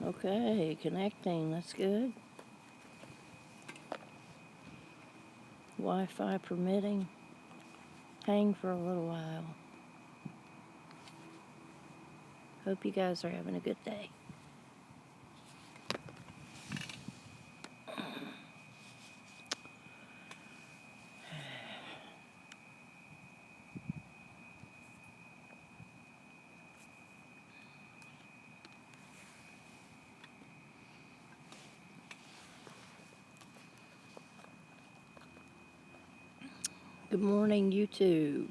Okay, connecting, that's good. Wi-Fi permitting. Hang for a little while. Hope you guys are having a good day. Good morning, YouTube.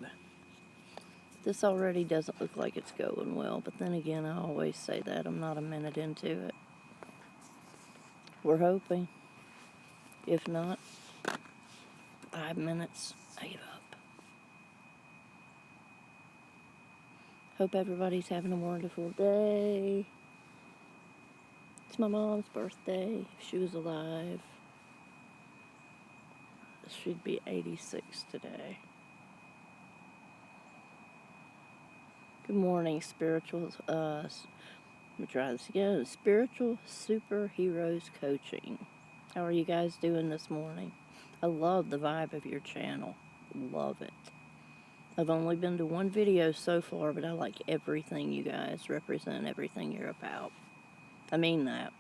This already doesn't look like it's going well, but then again, I always say that. I'm not a minute into it. We're hoping. If not, 5 minutes, I give up. Hope everybody's having a wonderful day. It's my mom's birthday, if she was alive. She'd be 86 today. Good morning, spiritual, let me try this again. Spiritual Superheroes Coaching. How are you guys doing this morning? I love the vibe of your channel. Love it. I've only been to one video so far, but I like everything you guys represent, everything you're about. I mean that.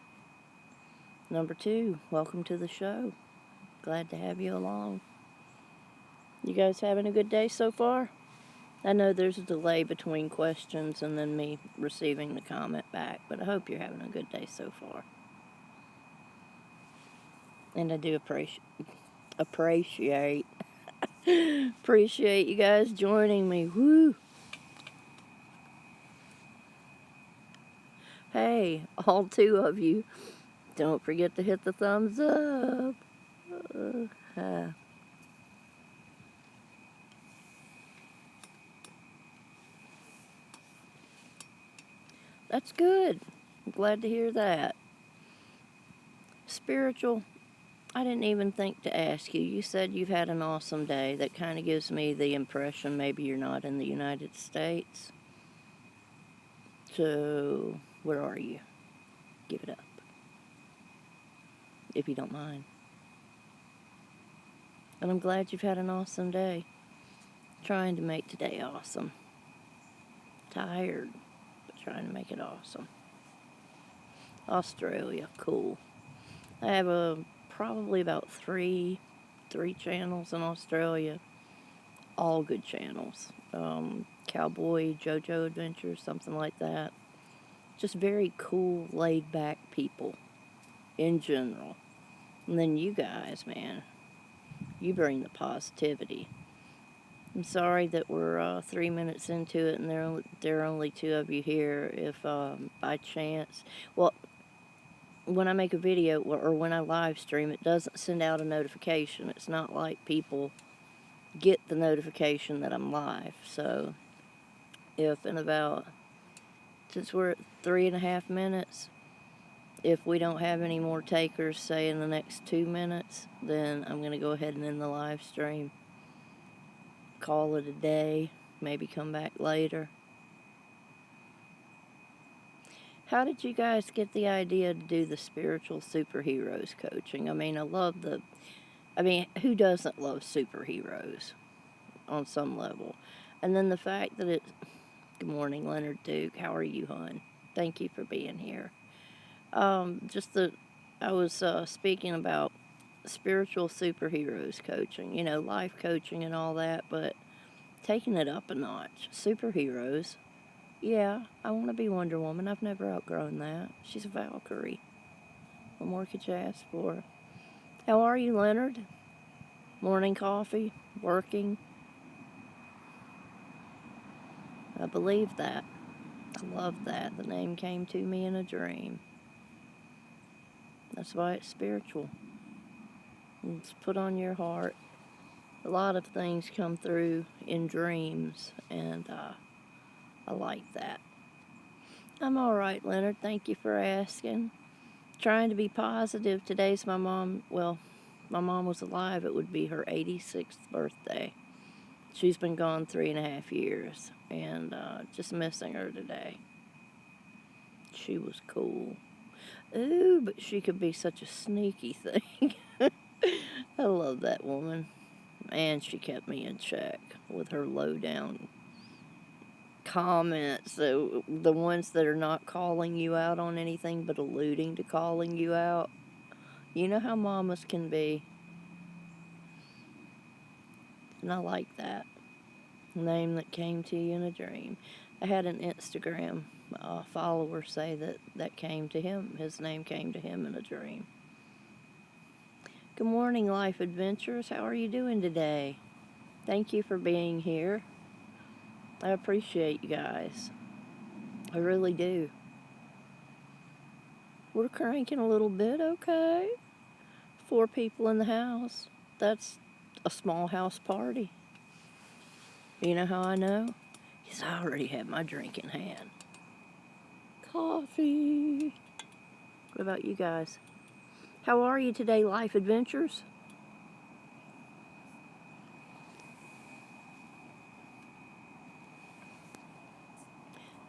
Number 2, welcome to the show. Glad to have you along. You guys having a good day so far? I know there's a delay between questions and then me receiving the comment back, but I hope you're having a good day so far. And I do appreciate you guys joining me. Woo! Hey, all 2 of you, don't forget to hit the thumbs up. That's good. I'm glad to hear that. Spiritual, I didn't even think to ask you. You said you've had an awesome day. That kind of gives me the impression maybe you're not in the United States. So, where are you? Give it up, if you don't mind. And I'm glad you've had an awesome day. Trying to make today awesome. Tired, but trying to make it awesome. Australia, cool. I have probably about three channels in Australia. All good channels. Cowboy, JoJo Adventures, something like that. Just very cool, laid-back people in general. And then you guys, man, you bring the positivity. I'm sorry that we're 3 minutes into it and there are only 2 of you here. If by chance, well, when I make a video or when I live stream, it doesn't send out a notification. It's not like people get the notification that I'm live. So if in about, since we're at 3.5 minutes, if we don't have any more takers, say in the next 2 minutes, then I'm going to go ahead and end the live stream. Call it a day. Maybe come back later. How did you guys get the idea to do the spiritual superheroes coaching? I mean, who doesn't love superheroes on some level? And then the fact that good morning, Leonard Duke. How are you, hon? Thank you for being here. I was speaking about spiritual superheroes coaching, life coaching and all that, but taking it up a notch. Superheroes. Yeah, I want to be Wonder Woman. I've never outgrown that. She's a Valkyrie. What more could you ask for? How are you, Leonard? Morning coffee? Working? I believe that. I love that. The name came to me in a dream. That's why it's spiritual. It's put on your heart. A lot of things come through in dreams, and I like that. I'm all right, Leonard. Thank you for asking. Trying to be positive. Today's my mom was alive. It would be her 86th birthday. She's been gone 3.5 years, and just missing her today. She was cool. Ooh, but she could be such a sneaky thing. I love that woman. And she kept me in check with her low-down comments. So the ones that are not calling you out on anything but alluding to calling you out. You know how mamas can be. And I like that. Name that came to you in a dream. I had an Instagram follower say that came to him. His name came to him in a dream. Good morning, Life Adventures. How are you doing today? Thank you for being here. I appreciate you guys. I really do. We're cranking a little bit, okay. 4 people in the house. That's a small house party. You know how I know? Because I already have my drink in hand. Coffee. What about you guys? How are you today, Life Adventures?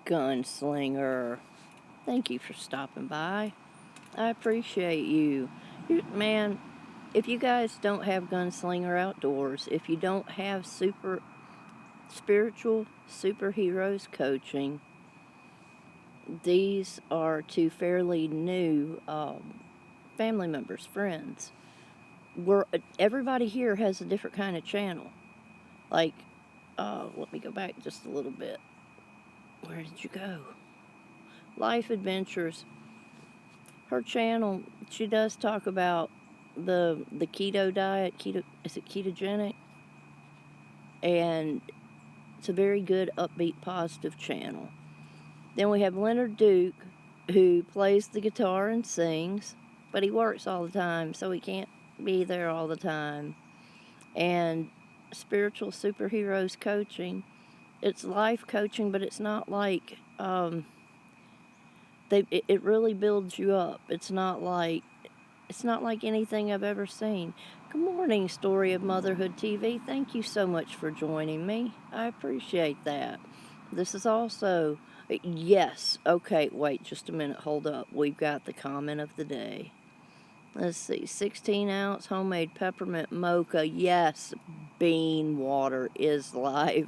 Gunslinger. Thank you for stopping by. I appreciate you. Man, if you guys don't have Gunslinger Outdoors, if you don't have spiritual superheroes coaching, these are 2 fairly new family members, friends. Everybody here has a different kind of channel. Like, let me go back just a little bit. Where did you go? Life Adventures. Her channel, she does talk about the keto diet. Is it ketogenic? And it's a very good, upbeat, positive channel. Then we have Leonard Duke, who plays the guitar and sings, but he works all the time, so he can't be there all the time. And Spiritual Superheroes Coaching, it's life coaching, but it's not like it really builds you up. It's not like anything I've ever seen. Good morning, Story of Motherhood TV. Thank you so much for joining me. I appreciate that. This is also, yes, okay, wait just a minute, hold up. We've got the comment of the day. Let's see, 16-ounce homemade peppermint mocha. Yes, bean water is life.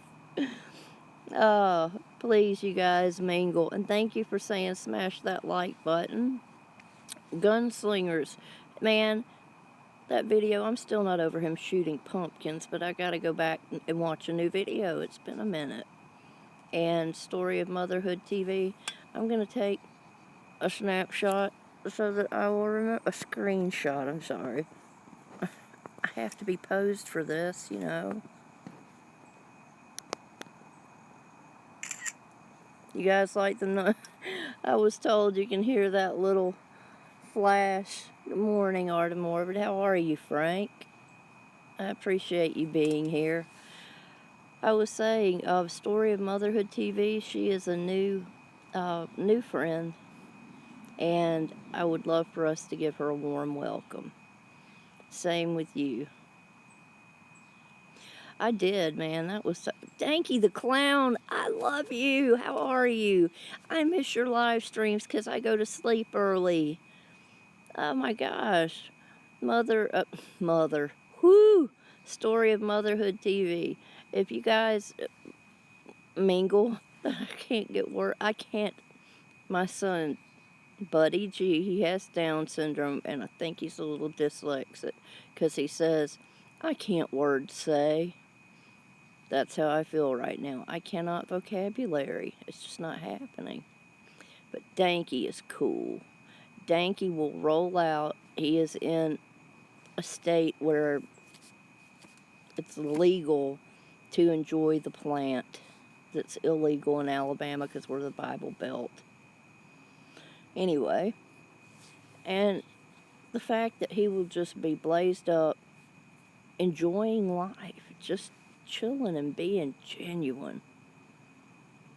Please, you guys, mingle. And thank you for saying smash that like button. Gunslingers. Man, that video, I'm still not over him shooting pumpkins, but I gotta go back and watch a new video. It's been a minute. And Story of Motherhood TV, I'm gonna take a snapshot so that I will remember. A screenshot, I'm sorry. I have to be posed for this, you know. You guys like the I was told you can hear that little flash. Good morning, Artem Orbit. How are you, Frank? I appreciate you being here. I was saying, Story of Motherhood TV, she is a new friend, and I would love for us to give her a warm welcome. Same with you. I did, man. That was Danky the Clown. I love you. How are you? I miss your live streams because I go to sleep early. Oh my gosh. Mother. Whoo! Story of Motherhood TV. If you guys mingle, I can't get word. I can't. My son, Buddy G, he has Down syndrome, and I think he's a little dyslexic because he says, I can't word say. That's how I feel right now. I cannot vocabulary. It's just not happening. But Danky is cool. Danky will roll out. He is in a state where it's legal to enjoy the plant that's illegal in Alabama because we're the Bible Belt. Anyway, and the fact that he will just be blazed up, enjoying life, just chilling and being genuine.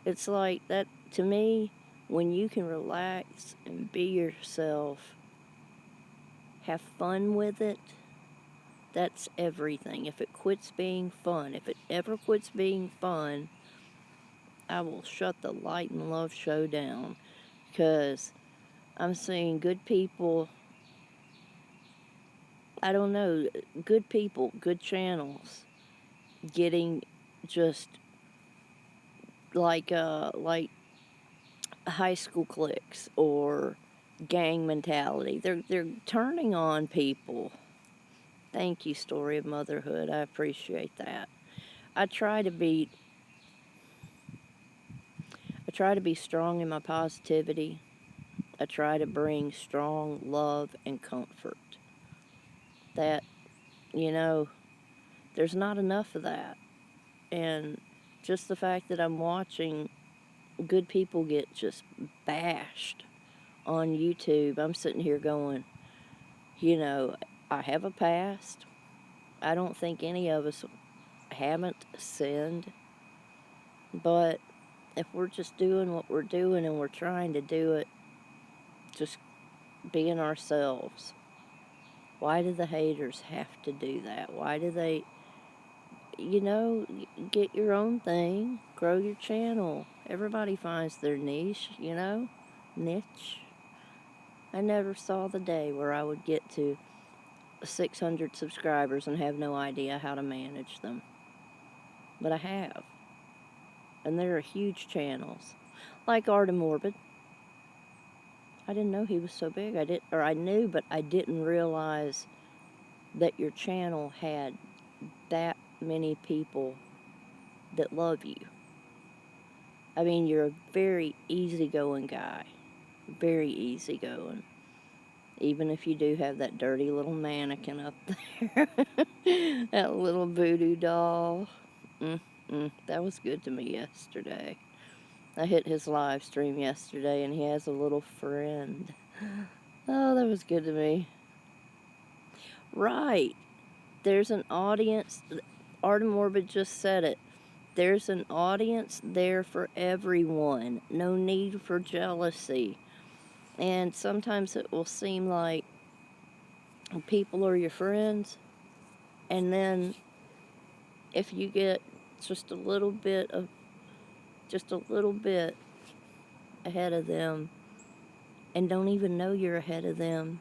It's like that, to me, when you can relax and be yourself, have fun with it, that's everything. If it quits being fun, if it ever quits being fun, I will shut the Light and Love show down. Because I'm seeing good people, I don't know, good people, good channels getting just like high school cliques or gang mentality. They're turning on people. Thank you, Story of Motherhood. I appreciate that. I try to be I try to be strong in my positivity. I try to bring strong love and comfort. That, you know, there's not enough of that. And just the fact that I'm watching good people get just bashed on YouTube, I'm sitting here going, you know, I have a past. I don't think any of us haven't sinned. But if we're just doing what we're doing and we're trying to do it, just being ourselves, why do the haters have to do that? Why do they, get your own thing, grow your channel. Everybody finds their niche. I never saw the day where I would get to 600 subscribers and have no idea how to manage them. But I have. And there are huge channels. Like Art and Morbid. I didn't know he was so big. I knew, but I didn't realize that your channel had that many people that love you. I mean, you're a very easygoing guy. Very easygoing. Even if you do have that dirty little mannequin up there. That little voodoo doll. That was good to me yesterday. I hit his live stream yesterday and he has a little friend. Oh, that was good to me. Right. There's an audience. Art and Morbid just said it. There's an audience there for everyone. No need for jealousy. And sometimes it will seem like people are your friends. And then if you get just a little bit ahead of them and don't even know you're ahead of them,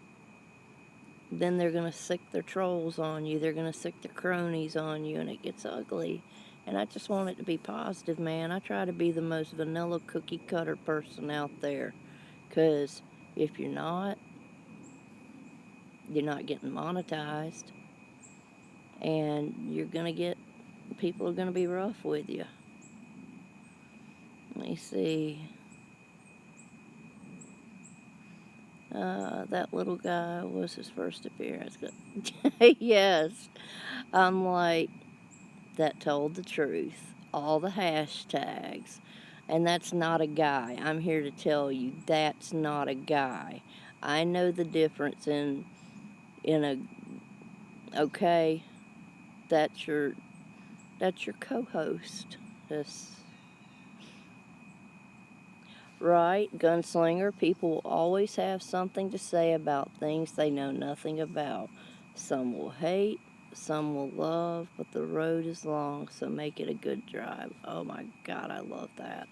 then they're going to sick their trolls on you. They're going to sick their cronies on you, and it gets ugly. And I just want it to be positive, man. I try to be the most vanilla cookie cutter person out there. Because if you're not getting monetized. And people are going to be rough with you. Let me see. That little guy was his first appearance. Yes. I'm like, that told the truth. All the hashtags. And that's not a guy. I'm here to tell you that's not a guy. I know the difference in a okay, that's your co-host. This right, gunslinger. People will always have something to say about things they know nothing about. Some will hate, some will love, but the road is long, so make it a good drive. Oh my God, I love that.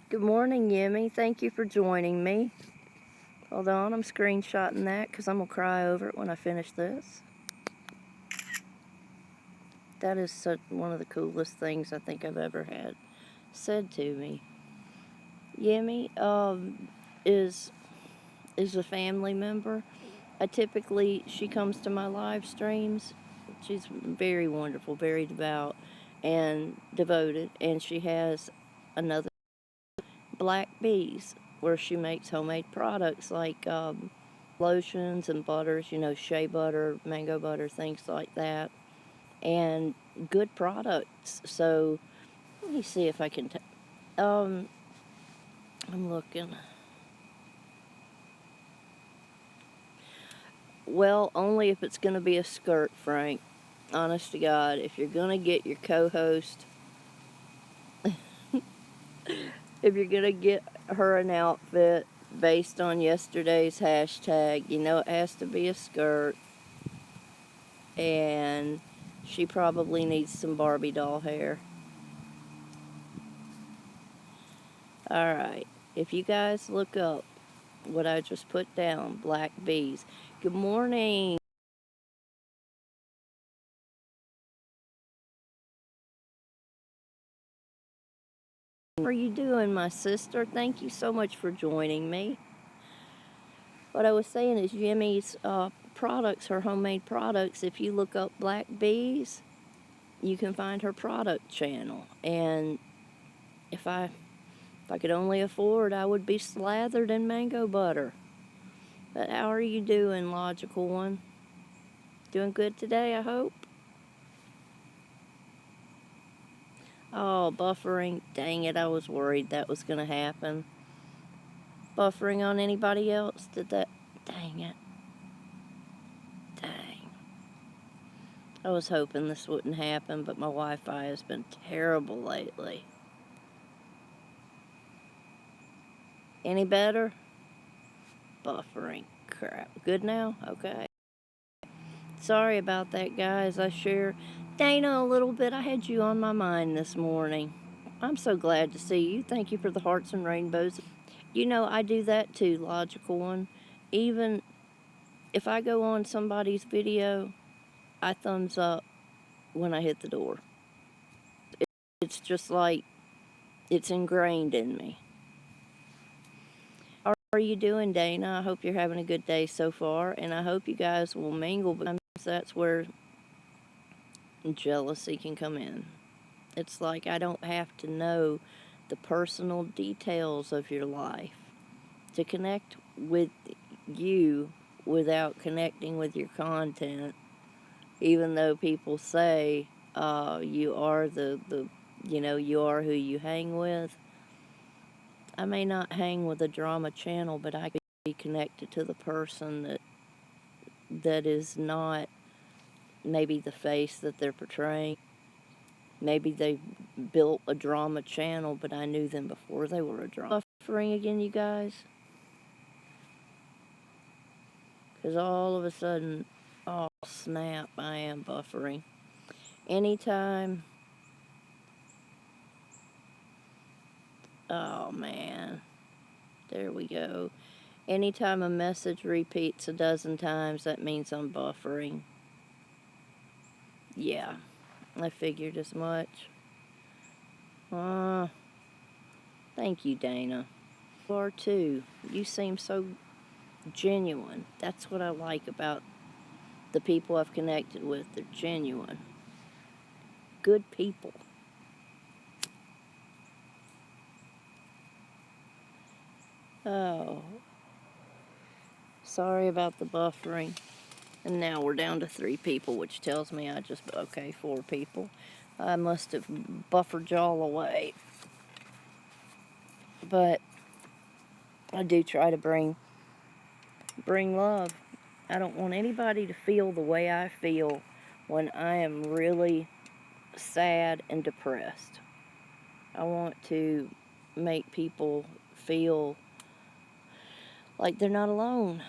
Good morning, Yimmy. Thank you for joining me. Hold on, I'm screenshotting that because I'm going to cry over it when I finish this. That is one of the coolest things I think I've ever had said to me. Yimmy is a family member. She comes to my live streams. She's very wonderful, very devout and devoted, and she has another Black Bees where she makes homemade products like lotions and butters, shea butter, mango butter, things like that, and good products. So let me see if I can. I'm looking. Well, only if it's going to be a skirt, Frank. Honest to God, if you're going to get your co-host, if you're going to get her an outfit based on yesterday's hashtag, it has to be a skirt. And she probably needs some Barbie doll hair. Alright, if you guys look up what I just put down, black bees. Good morning. How are you doing, my sister? Thank you so much for joining me. What I was saying is Jimmy's products, her homemade products, if you look up black bees, you can find her product channel. And if I could only afford, I would be slathered in mango butter. But how are you doing, Logical One? Doing good today, I hope? Oh, buffering. Dang it, I was worried that was going to happen. Buffering on anybody else? Did that? Dang it. Dang. I was hoping this wouldn't happen, but my Wi-Fi has been terrible lately. Any better? Buffering. Crap. Good now? Okay. Sorry about that, guys. I share Dana a little bit. I had you on my mind this morning. I'm so glad to see you. Thank you for the hearts and rainbows. You know, I do that too, Logical One. Even if I go on somebody's video, I thumbs up when I hit the door. It's just like it's ingrained in me. How are you doing, Dana? I hope you're having a good day so far, and I hope you guys will mingle, because that's where jealousy can come in. It's like I don't have to know the personal details of your life to connect with you without connecting with your content, even though people say you are you are who you hang with. I may not hang with a drama channel, but I could be connected to the person that is not maybe the face that they're portraying. Maybe they built a drama channel, but I knew them before they were a drama. Buffering again, you guys? Because all of a sudden, oh snap, I am buffering. Anytime, oh man, there we go. Anytime a message repeats a dozen times, that means I'm buffering. Yeah, I figured as much. Thank you, Dana. You are too. You seem so genuine. That's what I like about the people I've connected with. They're genuine. Good people. Oh, sorry about the buffering. And now we're down to 3 people, which tells me okay, 4 people. I must have buffered y'all away. But I do try to bring love. I don't want anybody to feel the way I feel when I am really sad and depressed. I want to make people feel like they're not alone.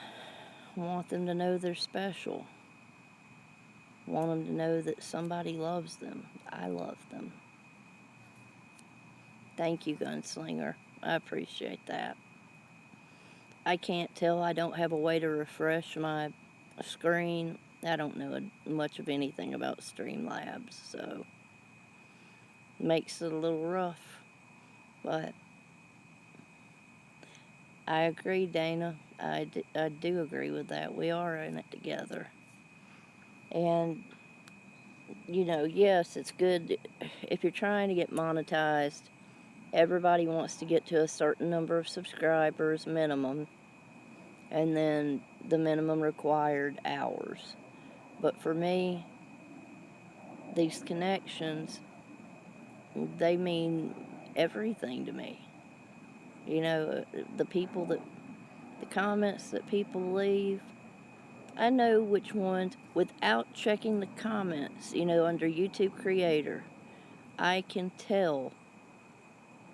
I want them to know they're special. I want them to know that somebody loves them. I love them. Thank you, Gunslinger. I appreciate that. I can't tell. I don't have a way to refresh my screen. I don't know much of anything about Streamlabs, so it makes it a little rough. But I agree, Dana. I do agree with that. We are in it together. And, yes, it's good if you're trying to get monetized. Everybody wants to get to a certain number of subscribers minimum, and then the minimum required hours. But for me, these connections, they mean everything to me. The comments that people leave, I know which ones, without checking the comments, under YouTube Creator, I can tell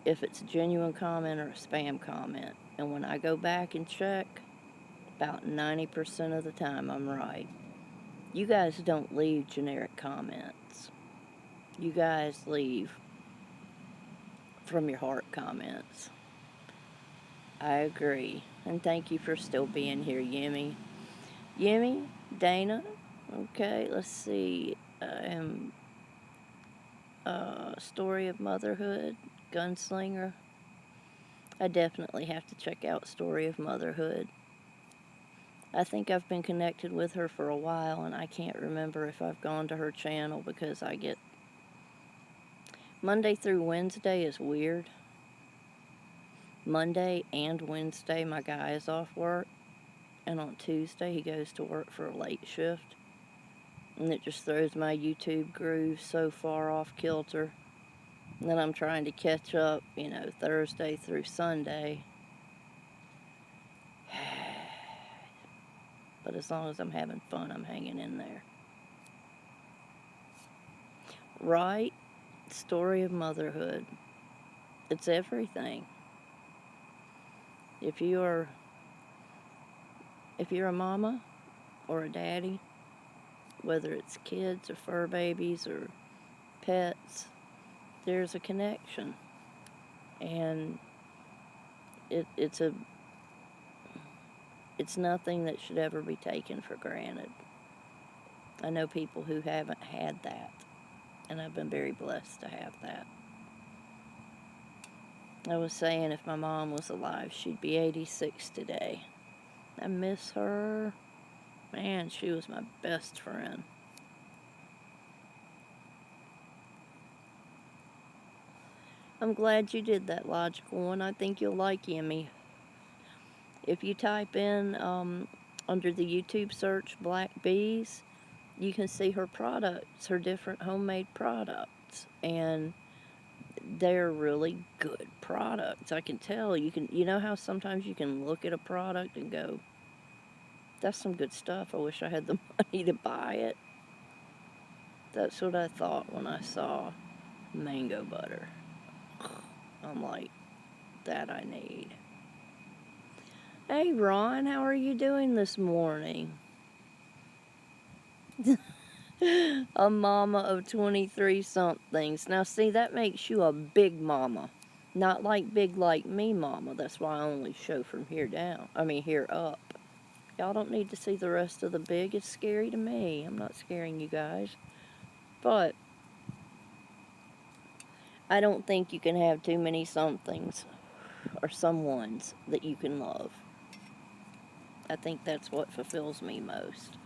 if it's a genuine comment or a spam comment. And when I go back and check, about 90% of the time I'm right. You guys don't leave generic comments. You guys leave from your heart comments. I agree. And thank you for still being here, Yimmy. Yimmy, Dana. Okay, let's see. Story of Motherhood, Gunslinger. I definitely have to check out Story of Motherhood. I think I've been connected with her for a while, and I can't remember if I've gone to her channel because I get... Monday through Wednesday is weird. Monday and Wednesday, my guy is off work, and on Tuesday, he goes to work for a late shift. And it just throws my YouTube groove so far off kilter. And then I'm trying to catch up, Thursday through Sunday. But as long as I'm having fun, I'm hanging in there. Right? Story of Motherhood. It's everything. If you're a mama or a daddy, whether it's kids or fur babies or pets, there's a connection. And it's nothing that should ever be taken for granted. I know people who haven't had that, and I've been very blessed to have that. I was saying if my mom was alive, she'd be 86 today. I miss her. Man, she was my best friend. I'm glad you did that logical one. I think you'll like Yemi. If you type in under the YouTube search Black Bees, you can see her products, her different homemade products, and they're really good products. I can tell. You know how sometimes you can look at a product and go, that's some good stuff. I wish I had the money to buy it. That's what I thought when I saw mango butter. I'm like, that I need. Hey, Ron, how are you doing this morning? A mama of 23 somethings. Now, see, that makes you a big mama. Not like big like me, mama. That's why I only show from here down. Here up. Y'all don't need to see the rest of the big. It's scary to me. I'm not scaring you guys. But I don't think you can have too many somethings or someones that you can love. I think that's what fulfills me most.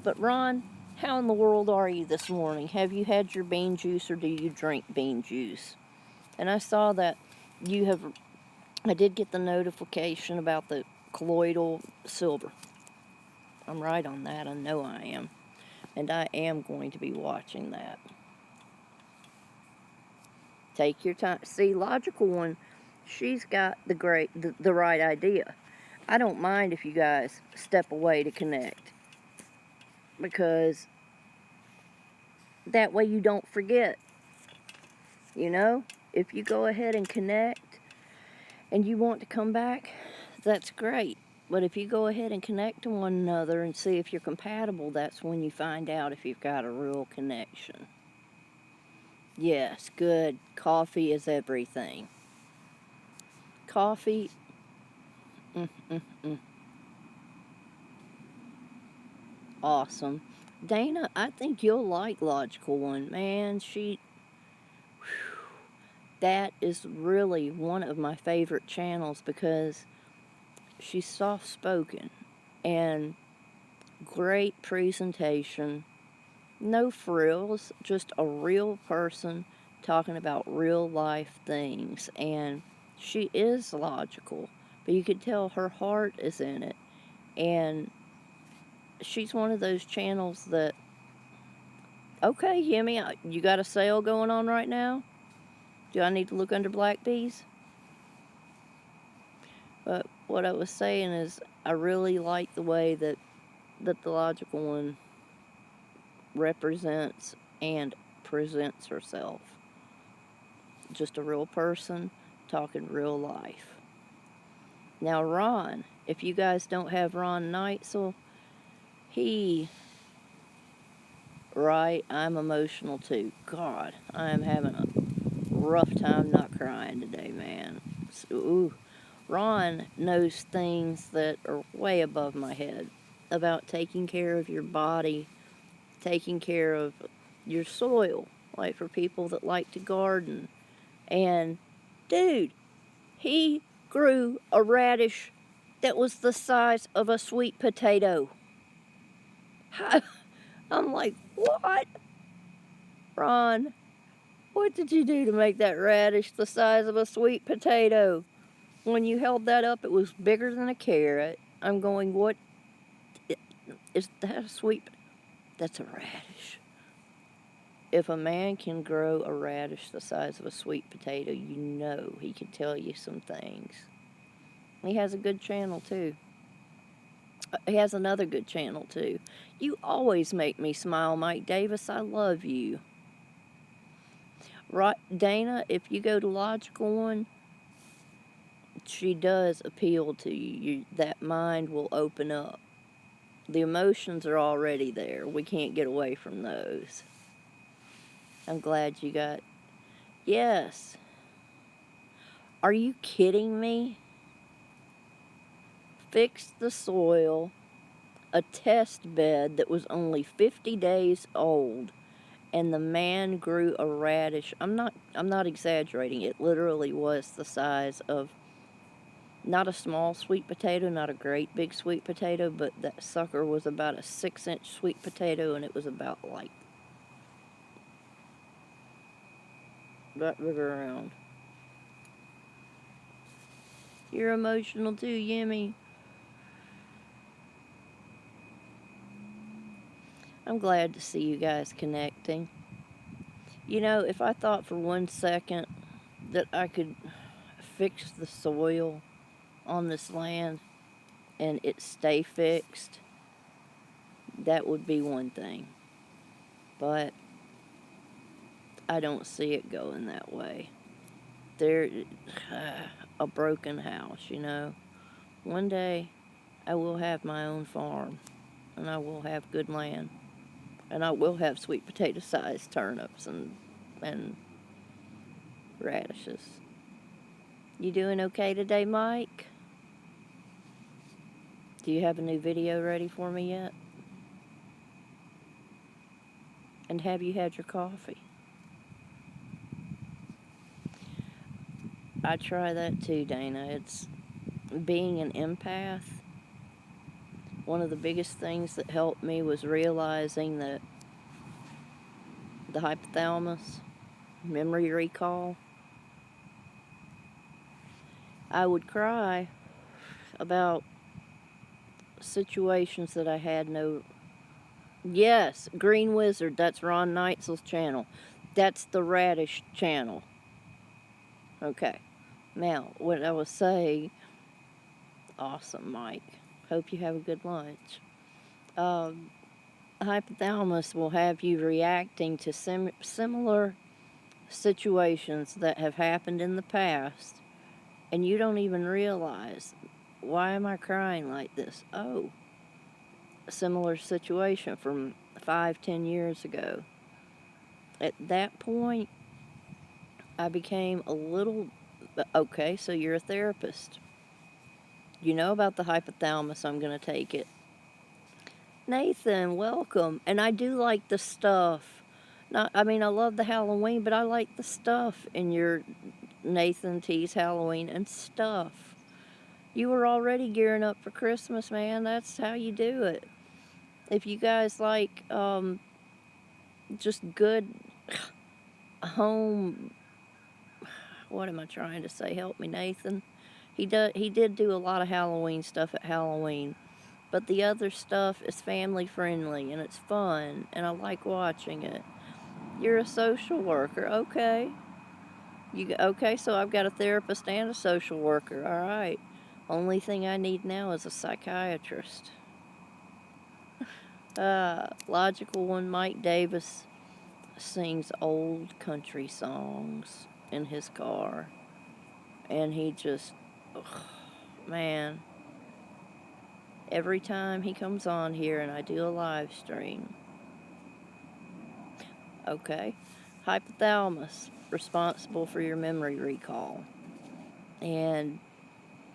But Ron, how in the world are you this morning? Have you had your bean juice or do you drink bean juice? And I saw that I did get the notification about the colloidal silver. I'm right on that. I know I am. And I am going to be watching that. Take your time. See, logical one, she's got the right idea. I don't mind if you guys step away to connect, because that way you don't forget. If you go ahead and connect and you want to come back, that's great. But if you go ahead and connect to one another and see if you're compatible, that's when you find out if you've got a real connection. Yes, good. Coffee is everything. Coffee. Awesome. Dana, I think you'll like Logical One. Man, that is really one of my favorite channels because she's soft-spoken and great presentation. No frills, just a real person talking about real life things. And she is logical, but you could tell her heart is in it. And she's one of those channels that, okay, Yemi, you got a sale going on right now? Do I need to look under Black Bees? But what I was saying is I really like the way that the Logical One represents and presents herself. Just a real person talking real life. Now Ron, if you guys don't have Ron Neitzel, right, I'm emotional too. God, I am having a rough time not crying today, man. Ooh. Ron knows things that are way above my head about taking care of your body, taking care of your soil, like for people that like to garden. And, dude, he grew a radish that was the size of a sweet potato. I'm like, what? Ron, what did you do to make that radish the size of a sweet potato? When you held that up, it was bigger than a carrot. I'm going, what? Is that a sweet? That's a radish. If a man can grow a radish the size of a sweet potato, you know he can tell you some things. He has a good channel, too. He has another good channel, too. You always make me smile, Mike Davis. I love you. Right, Dana, if you go to Logical One, she does appeal to you. That mind will open up. The emotions are already there. We can't get away from those. I'm glad you got... Yes. Are you kidding me? Fixed the soil, a test bed that was only 50 days old, and the man grew a radish. I'm not exaggerating. It literally was the size of not a small sweet potato, not a great big sweet potato, but that sucker was about a 6-inch sweet potato, and it was about like that big around. You're emotional too, Yimmy. I'm glad to see you guys connecting. You know, if I thought for 1 second that I could fix the soil on this land and it stay fixed, that would be one thing. But I don't see it going that way. There, a broken house, you know. One day, I will have my own farm, and I will have good land, and I will have sweet potato-sized turnips and radishes. You doing okay today, Mike? Do you have a new video ready for me yet? And have you had your coffee? I try that too, Dana. It's being an empath. One of the biggest things that helped me was realizing that the hypothalamus, memory recall, I would cry about situations that I had no... Yes, Green Wizard, that's Ron Neitzel's channel. That's the Radish channel. Okay. Now, what I was saying... Awesome, Mike. Hope you have a good lunch. Hypothalamus will have you reacting to similar situations that have happened in the past, and you don't even realize, why am I crying like this? Oh, a similar situation from 5-10 years ago. At that point, I became a little... Okay, so you're a therapist. You know about the hypothalamus. I'm going to take it. Nathan, welcome. And I do like the stuff. I love the Halloween, but I like the stuff in your Nathan T's Halloween and stuff. You were already gearing up for Christmas, man. That's how you do it. If you guys like just good home... What am I trying to say? Help me, Nathan. He did do a lot of Halloween stuff at Halloween. But the other stuff is family friendly and it's fun and I like watching it. You're a social worker, okay. Okay, so I've got a therapist and a social worker, all right. Only thing I need now is a psychiatrist. Logical One, Mike Davis sings old country songs in his car. And he just, man, every time he comes on here and I do a live stream. Okay. Hypothalamus, responsible for your memory recall. And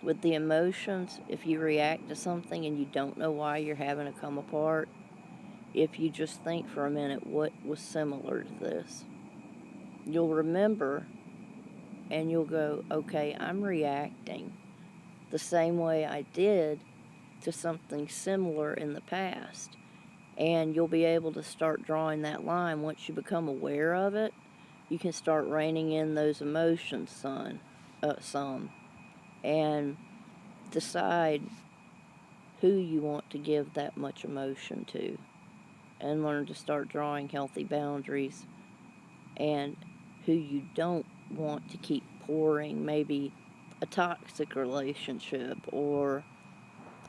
With the emotions, if you react to something and you don't know why you're having to come apart, if you just think for a minute what was similar to this, you'll remember and you'll go, okay, I'm reacting the same way I did to something similar in the past. And you'll be able to start drawing that line. Once you become aware of it, you can start reining in those emotions some and decide who you want to give that much emotion to, and learn to start drawing healthy boundaries, and who you don't want to keep pouring maybe a toxic relationship or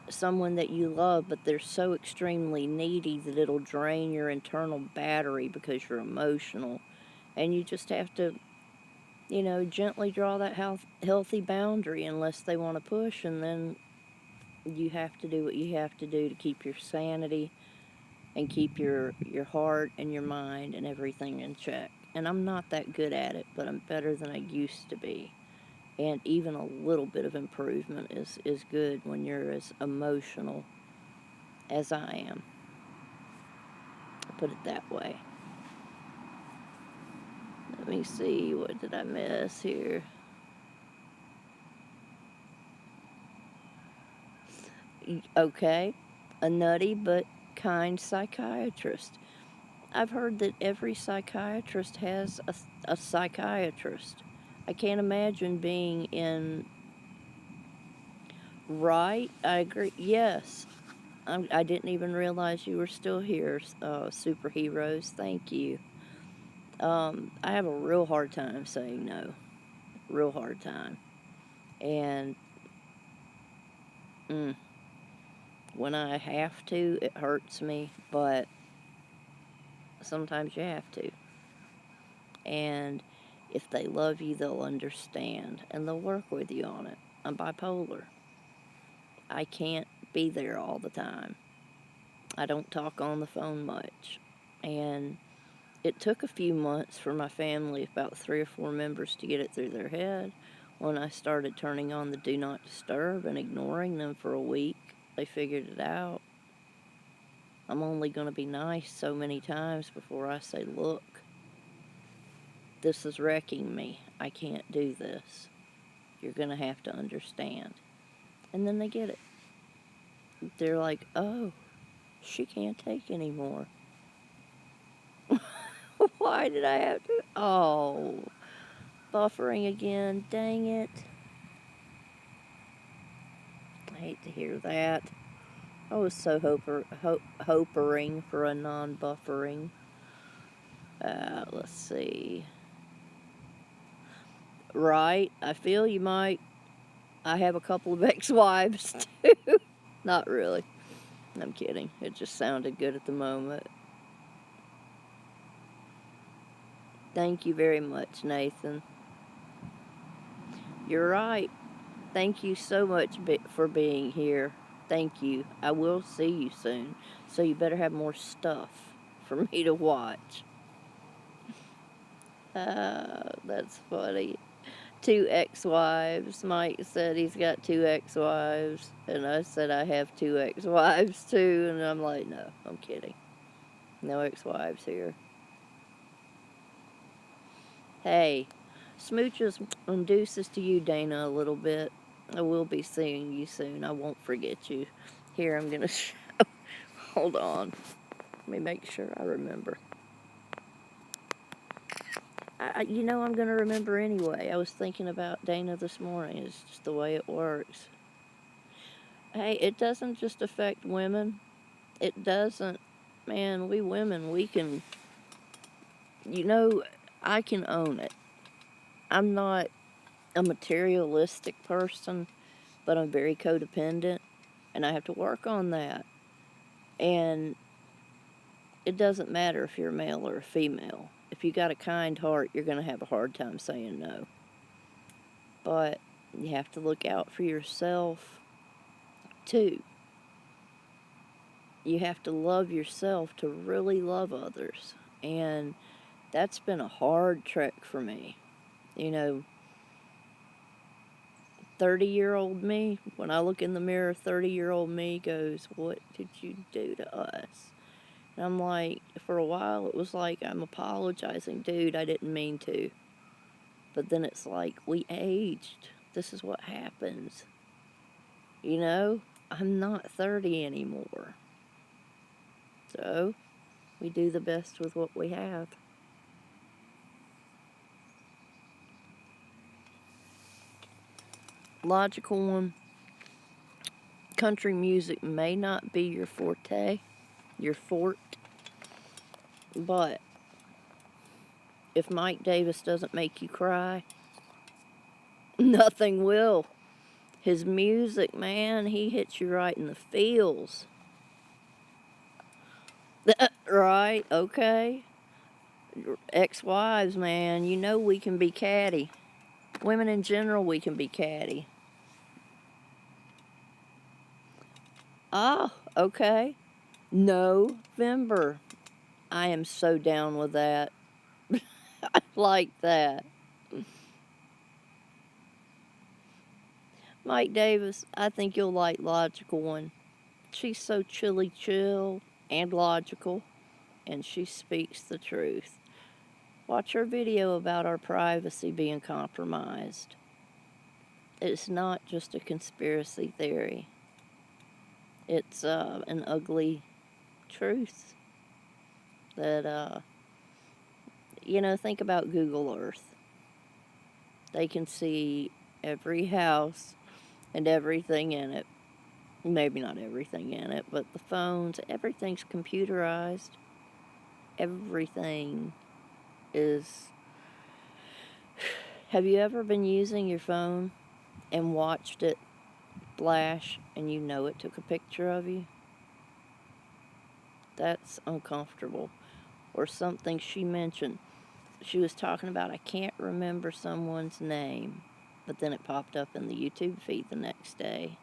someone that you love, but they're so extremely needy that it'll drain your internal battery because you're emotional. And you just have to, gently draw that healthy boundary unless they want to push, and then you have to do what you have to do to keep your sanity and keep your heart and your mind and everything in check. And I'm not that good at it, but I'm better than I used to be. And even a little bit of improvement is good when you're as emotional as I am. I'll put it that way. Let me see, what did I miss here? Okay, a nutty but kind psychiatrist. I've heard that every psychiatrist has a psychiatrist. I can't imagine being in. Right, I agree. Yes, I didn't even realize you were still here, superheroes. Thank you. I have a real hard time saying no. Real hard time. And mm, when I have to, it hurts me, but sometimes you have to. And if they love you, they'll understand and they'll work with you on it. I'm bipolar. I can't be there all the time. I don't talk on the phone much. And it took a few months for my family, about 3 or 4 members, to get it through their head. When I started turning on the do not disturb and ignoring them for a week, they figured it out. I'm only going to be nice so many times before I say, look, this is wrecking me. I can't do this. You're going to have to understand. And then they get it. They're like, oh, she can't take anymore. Why did I have to? Oh, buffering again. Dang it. I hate to hear that. I was so hopering for a non-buffering. Let's see. Right, I feel you might. I have a couple of ex-wives too. Not really. I'm kidding. It just sounded good at the moment. Thank you very much, Nathan. You're right. Thank you so much for being here. Thank you. I will see you soon. So you better have more stuff for me to watch. That's funny. 2 ex-wives. Mike said he's got 2 ex-wives. And I said I have 2 ex-wives too. And I'm like, no, I'm kidding. No ex-wives here. Hey, smooches and deuces to you, Dana, a little bit. I will be seeing you soon. I won't forget you. Here, I'm going to show. Hold on. Let me make sure I remember. I'm going to remember anyway. I was thinking about Dana this morning. It's just the way it works. Hey, it doesn't just affect women. It doesn't. Man, we women, we can. I can own it. I'm not a materialistic person, but I'm very codependent, and I have to work on that. And it doesn't matter if you're a male or a female. If you got a kind heart, you're going to have a hard time saying no. But you have to look out for yourself, too. You have to love yourself to really love others. And that's been a hard trek for me. 30-year-old me, when I look in the mirror, 30-year-old me goes, "What did you do to us?" And I'm like, for a while, it was like, I'm apologizing. Dude, I didn't mean to. But then it's like, we aged. This is what happens. You know, I'm not 30 anymore. So, we do the best with what we have. Logical one. Country music may not be your forte, your fort, but if Mike Davis doesn't make you cry, nothing will. His music, man, he hits you right in the feels. Right, okay. Ex-wives, man, you know we can be catty. Women in general, we can be catty. Ah, okay. November. I am so down with that. I like that. Mike Davis, I think you'll like Logical One. She's so chilly chill and logical, and she speaks the truth. Watch her video about our privacy being compromised. It's not just a conspiracy theory. It's an ugly truth that, think about Google Earth. They can see every house and everything in it. Maybe not everything in it, but the phones, everything's computerized. Everything is. Have you ever been using your phone and watched it flash and you know it took a picture of you? That's uncomfortable. Or something she mentioned. She was talking about, I can't remember someone's name, but then it popped up in the YouTube feed the next day.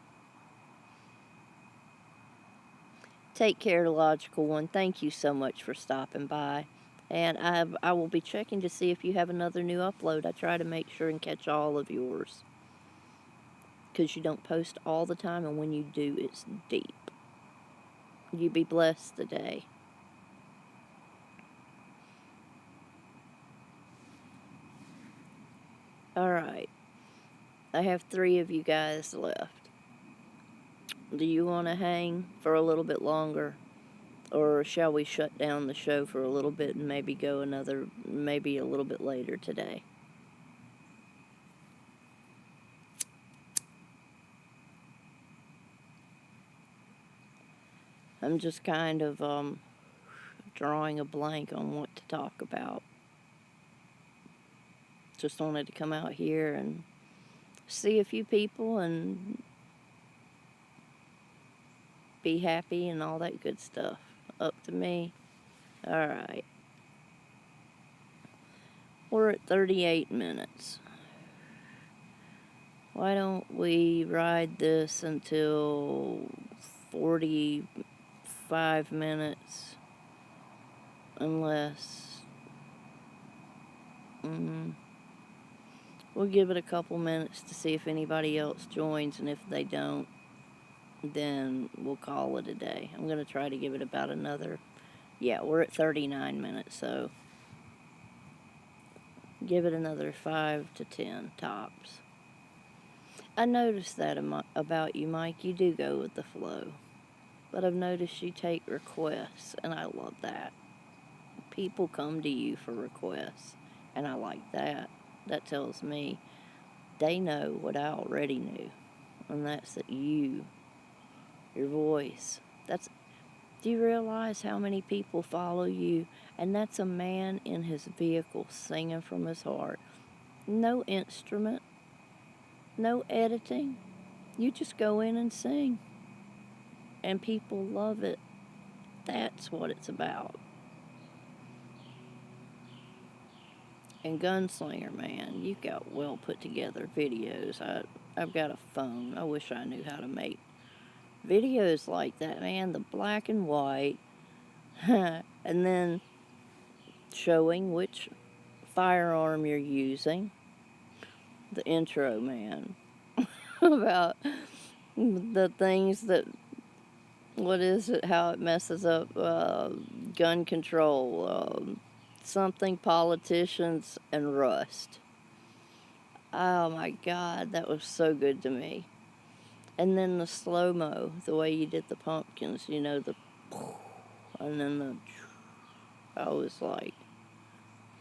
Take care, Logical One. Thank you so much for stopping by. And I will be checking to see if you have another new upload. I try to make sure and catch all of yours, because you don't post all the time, and when you do, it's deep. You be blessed today. Alright. I have 3 of you guys left. Do you want to hang for a little bit longer? Or shall we shut down the show for a little bit and maybe go maybe a little bit later today? I'm just kind of drawing a blank on what to talk about. Just wanted to come out here and see a few people and be happy and all that good stuff. Up to me. Alright. We're at 38 minutes. Why don't we ride this until 45 minutes? Unless... We'll give it a couple minutes to see if anybody else joins, and if they don't, then we'll call it a day. I'm going to try to give it about another... Yeah, we're at 39 minutes, so give it another 5 to 10 tops. I noticed that about you, Mike. You do go with the flow. But I've noticed you take requests, and I love that. People come to you for requests, and I like that. That tells me they know what I already knew, and that's that your voice. Do you realize how many people follow you? And that's a man in his vehicle singing from his heart. No instrument, no editing. You just go in and sing, and people love it. That's what it's about. And Gunslinger, man, you've got well put together videos. I've got a phone. I wish I knew how to make videos like that, man. The black and white, and then showing which firearm you're using. The intro, man. about the things that, what is it, how it messes up gun control, something politicians and rust. Oh my God, that was so good to me. And then the slow-mo, the way you did the pumpkins, you know, the and then the, I was like,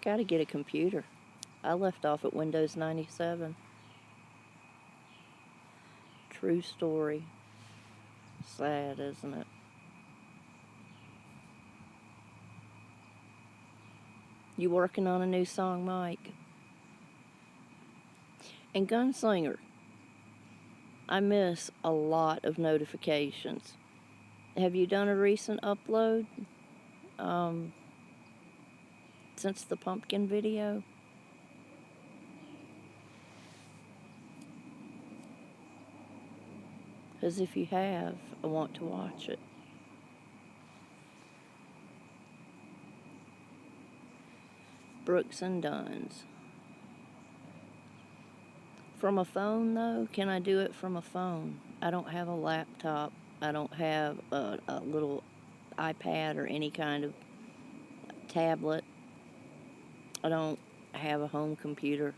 gotta get a computer. I left off at Windows 97. True story. Sad, isn't it? You working on a new song, Mike? And Gunslinger, I miss a lot of notifications. Have you done a recent upload um, since the pumpkin video? Because if you have, I want to watch it. Brooks and Dunn's. From a phone, though, can I do it from a phone? I don't have a laptop. I don't have a little iPad or any kind of tablet. I don't have a home computer.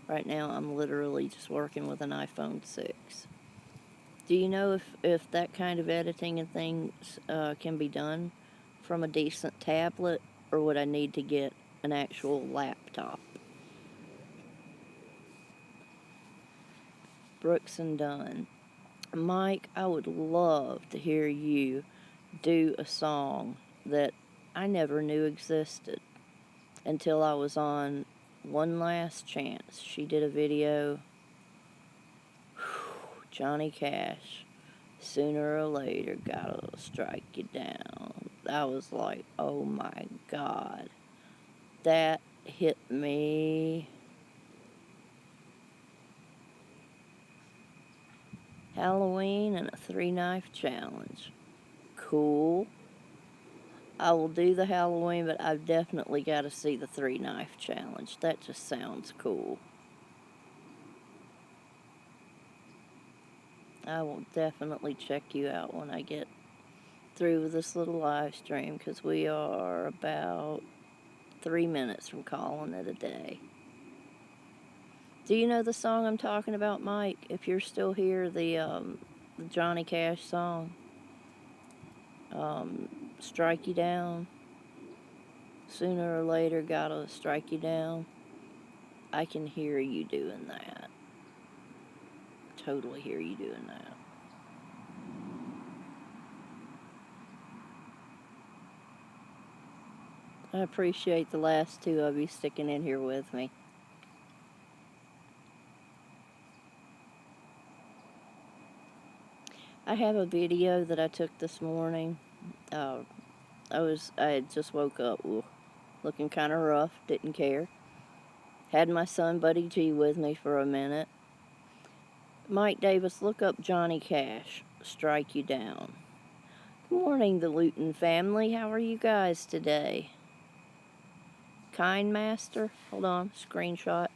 Right now, I'm literally just working with an iPhone 6. Do you know if that kind of editing and things can be done from a decent tablet, or would I need to get an actual laptop? Brooks and Dunn. Mike, I would love to hear you do a song that I never knew existed until I was on One Last Chance. She did a video, Johnny Cash, sooner or later gotta strike you down. I was like, oh my God, that hit me. Halloween and a 3-knife challenge. Cool. I will do the Halloween, but I've definitely got to see the 3-knife challenge. That just sounds cool. I will definitely check you out when I get through with this little live stream, because we are about 3 minutes from calling it a day. Do you know the song I'm talking about, Mike? If you're still here, the Johnny Cash song, Strike You Down. Sooner or later, gotta strike you down. I can hear you doing that. Totally hear you doing that. I appreciate the last two of you sticking in here with me. I have a video that I took this morning. I had just woke up, looking kind of rough, didn't care. Had my son Buddy G with me for a minute. Mike Davis, look up Johnny Cash, Strike You Down. Good morning, the Luton family. How are you guys today? Kind Master, hold on, screenshot.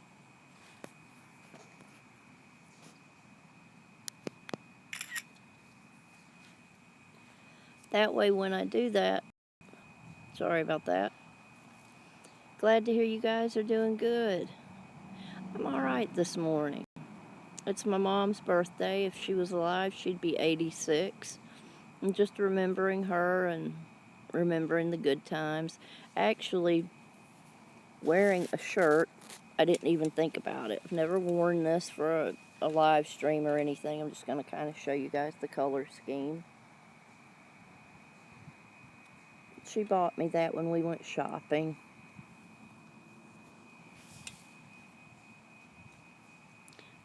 That way when I do that, sorry about that. Glad to hear you guys are doing good. I'm alright this morning. It's my mom's birthday. If she was alive, she'd be 86. I'm just remembering her and remembering the good times. Actually, wearing a shirt, I didn't even think about it. I've never worn this for a live stream or anything. I'm just going to kind of show you guys the color scheme. She bought me that when we went shopping.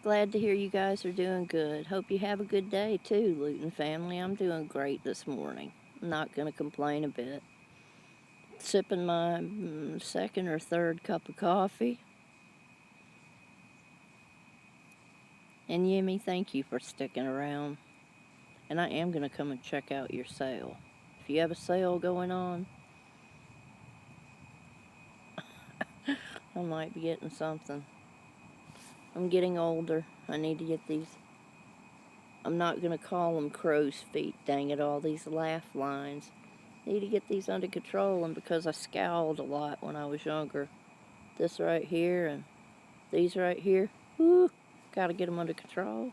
Glad to hear you guys are doing good. Hope you have a good day too, Luton family. I'm doing great this morning. I'm not going to complain a bit. Sipping my second or third cup of coffee. And Yimmy, thank you for sticking around. And I am going to come and check out your sale. If you have a sale going on, I might be getting something. I'm getting older. I need to get these I'm not going to call them crow's feet, dang it, all these laugh lines. Need to get these under control, and because I scowled a lot when I was younger, this right here and these right here, whoo, gotta get them under control.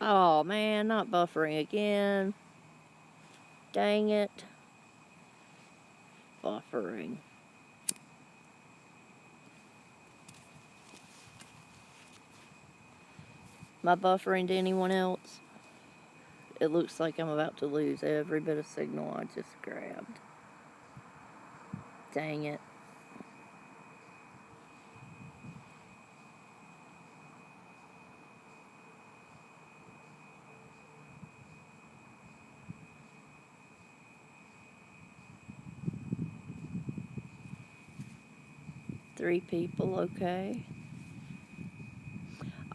Oh man, not buffering again. Dang it. Buffering. Am I buffering to anyone else? It looks like I'm about to lose every bit of signal I just grabbed. Dang it. Three people, okay.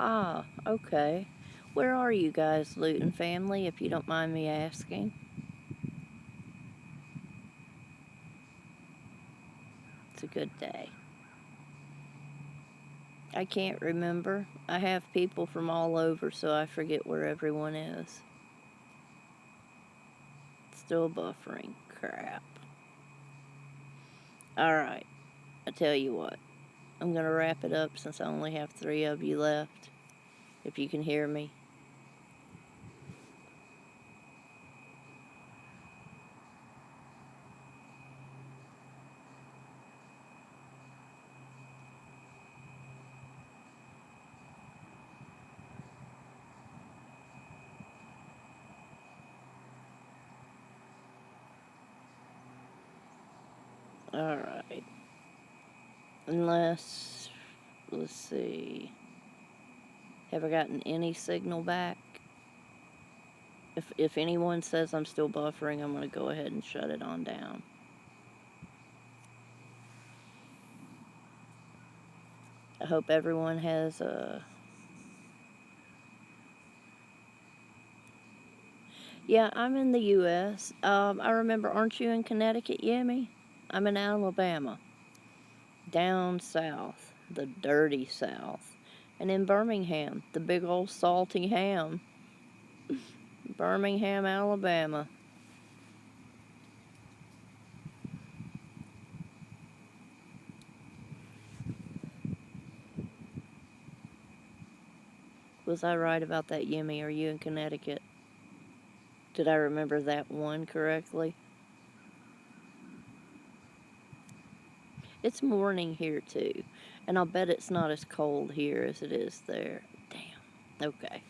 Ah, okay. Where are you guys, Luton family, if you don't mind me asking? It's a good day. I can't remember. I have people from all over, so I forget where everyone is. Still buffering. Crap. Alright, I tell you what. I'm going to wrap it up since I only have 3 of you left. If you can hear me. Alright. Unless, let's see. Have I gotten any signal back? If anyone says I'm still buffering, I'm going to go ahead and shut it on down. I hope everyone has a... Yeah, I'm in the U.S. I remember, aren't you in Connecticut, Yemi? I'm in Alabama. Down south. The dirty south. And in Birmingham, the big old salty ham. Birmingham, Alabama. Was I right about that, Yemi? Are you in Connecticut? Did I remember that one correctly? It's morning here, too. And I'll bet it's not as cold here as it is there. Damn. Okay.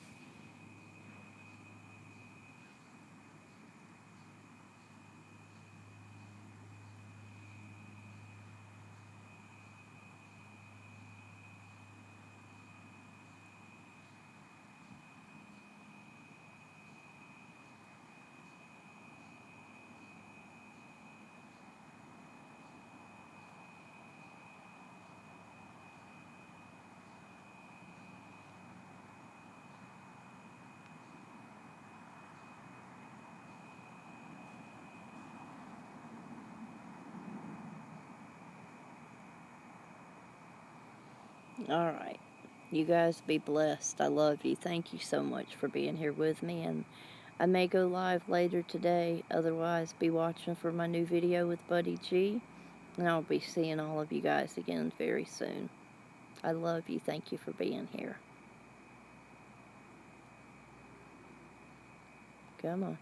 All right. You guys be blessed. I love you. Thank you so much for being here with me. And I may go live later today. Otherwise, be watching for my new video with Buddy G. And I'll be seeing all of you guys again very soon. I love you. Thank you for being here. Come on.